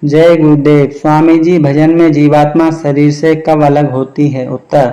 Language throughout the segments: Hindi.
जय गुरुदेव। स्वामी जी, भजन में जीवात्मा शरीर से कब अलग होती है? उत्तर,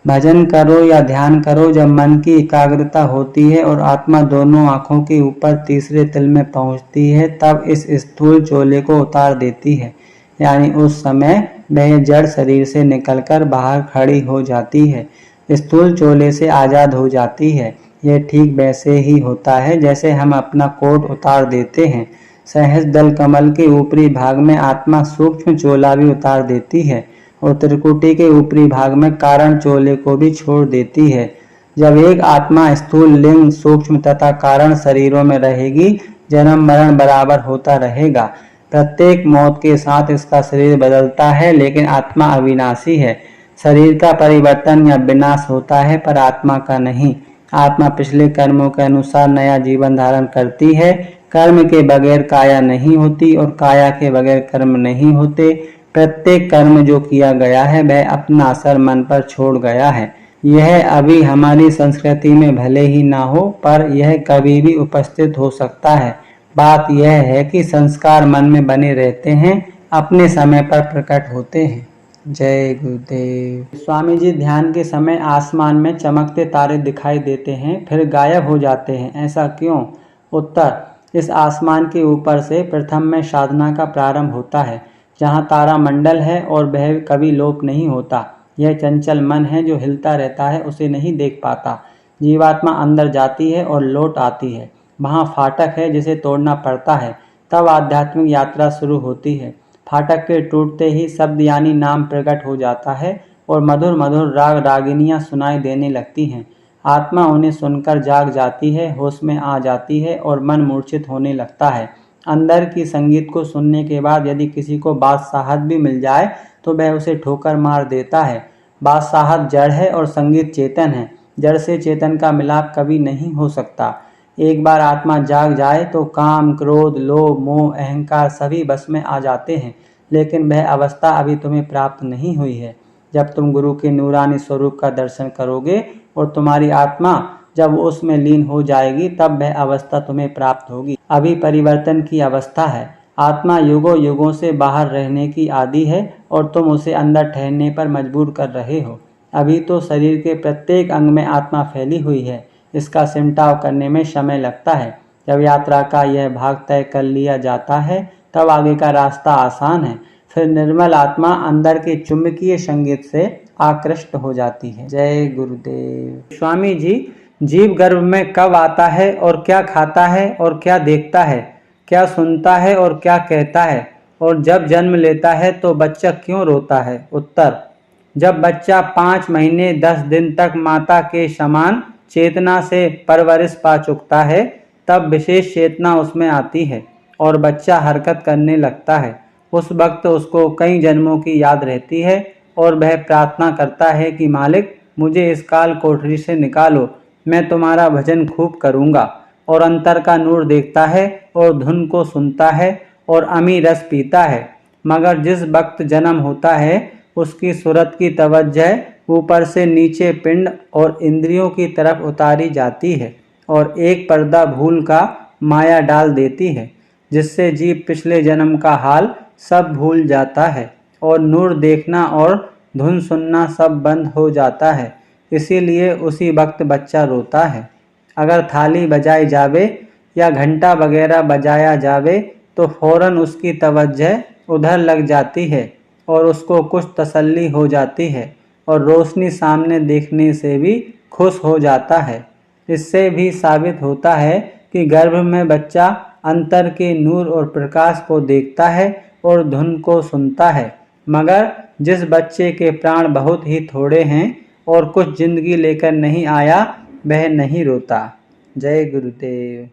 भजन करो या ध्यान करो, जब मन की एकाग्रता होती है और आत्मा दोनों आंखों के ऊपर तीसरे तिल में पहुंचती है, तब इस स्थूल चोले को उतार देती है। यानी उस समय वह जड़ शरीर से निकलकर बाहर खड़ी हो जाती है, स्थूल चोले से आजाद हो जाती है। यह ठीक वैसे ही होता है जैसे हम अपना कोट उतार देते हैं। सहज दल कमल के ऊपरी भाग में आत्मा सूक्ष्म चोला भी उतार देती है और त्रिकुटी के ऊपरी भाग में कारण चोले को भी छोड़ देती है। जब एक आत्मा स्थूल लिंग, सूक्ष्म तथा कारण शरीरों में रहेगी, जन्म मरण बराबर होता रहेगा। प्रत्येक मौत के साथ इसका शरीर बदलता है, लेकिन आत्मा अविनाशी है। शरीर का परिवर्तन या विनाश होता है, पर आत्मा का नहीं। आत्मा पिछले कर्मों के अनुसार नया जीवन धारण करती है। कर्म के बगैर काया नहीं होती और काया के बगैर कर्म नहीं होते। प्रत्येक कर्म जो किया गया है वह अपना असर मन पर छोड़ गया है। यह अभी हमारी संस्कृति में भले ही ना हो, पर यह कभी भी उपस्थित हो सकता है। बात यह है कि संस्कार मन में बने रहते हैं, अपने समय पर प्रकट होते हैं। जय गुरुदेव। स्वामी जी, ध्यान के समय आसमान में चमकते तारे दिखाई देते हैं, फिर गायब हो जाते हैं, ऐसा क्यों? उत्तर, इस आसमान के ऊपर से प्रथम में साधना का प्रारंभ होता है, जहाँ तारा मंडल है और वह कभी लोप नहीं होता। यह चंचल मन है जो हिलता रहता है, उसे नहीं देख पाता। जीवात्मा अंदर जाती है और लौट आती है, वहाँ फाटक है जिसे तोड़ना पड़ता है, तब आध्यात्मिक यात्रा शुरू होती है। फाटक के टूटते ही शब्द यानी नाम प्रकट हो जाता है और मधुर मधुर राग रागिनियाँ सुनाई देने लगती हैं। आत्मा उन्हें सुनकर जाग जाती है, होश में आ जाती है और मन मूर्छित होने लगता है। अंदर की संगीत को सुनने के बाद यदि किसी को बादशाहत भी मिल जाए तो वह उसे ठोकर मार देता है। बादशाहत जड़ है और संगीत चेतन है। जड़ से चेतन का मिलाप कभी नहीं हो सकता। एक बार आत्मा जाग जाए तो काम, क्रोध, लोभ, मोह, अहंकार सभी बस में आ जाते हैं, लेकिन वह अवस्था अभी तुम्हें प्राप्त नहीं हुई है। जब तुम गुरु के नूरानी स्वरूप का दर्शन करोगे और तुम्हारी आत्मा जब उसमें लीन हो जाएगी, तब वह अवस्था तुम्हें प्राप्त होगी। अभी परिवर्तन की अवस्था है। आत्मा युगों युगों से बाहर रहने की आदी है और तुम उसे अंदर ठहरने पर मजबूर कर रहे हो। अभी तो शरीर के प्रत्येक अंग में आत्मा फैली हुई है, इसका सिमटाव करने में समय लगता है। जब यात्रा का यह भाग तय कर लिया जाता है, तब आगे का रास्ता आसान है। फिर निर्मल आत्मा अंदर के चुंबकीय संगीत से आकृष्ट हो जाती है। जय गुरुदेव। स्वामी जी, जीव गर्भ में कब आता है और क्या खाता है और क्या देखता है, क्या सुनता है और क्या कहता है, और जब जन्म लेता है तो बच्चा क्यों रोता है? उत्तर, जब बच्चा 5 महीने 10 दिन तक माता के समान चेतना से परवरिश पा चुकता है, तब विशेष चेतना उसमें आती है और बच्चा हरकत करने लगता है। उस वक्त उसको कई जन्मों की याद रहती है और वह प्रार्थना करता है कि मालिक, मुझे इस काल कोठरी से निकालो, मैं तुम्हारा भजन खूब करूँगा। और अंतर का नूर देखता है और धुन को सुनता है और अमी रस पीता है। मगर जिस वक्त जन्म होता है, उसकी सूरत की तवज्जह ऊपर से नीचे पिंड और इंद्रियों की तरफ उतारी जाती है और एक पर्दा भूल का माया डाल देती है, जिससे जीव पिछले जन्म का हाल सब भूल जाता है और नूर देखना और धुन सुनना सब बंद हो जाता है। इसीलिए उसी वक्त बच्चा रोता है। अगर थाली बजाई जावे या घंटा वगैरह बजाया जावे तो फौरन उसकी तवज्जह उधर लग जाती है और उसको कुछ तसल्ली हो जाती है और रोशनी सामने देखने से भी खुश हो जाता है। इससे भी साबित होता है कि गर्भ में बच्चा अंतर के नूर और प्रकाश को देखता है और धुन को सुनता है। मगर जिस बच्चे के प्राण बहुत ही थोड़े हैं और कुछ जिंदगी लेकर नहीं आया, वह नहीं रोता। जय गुरुदेव।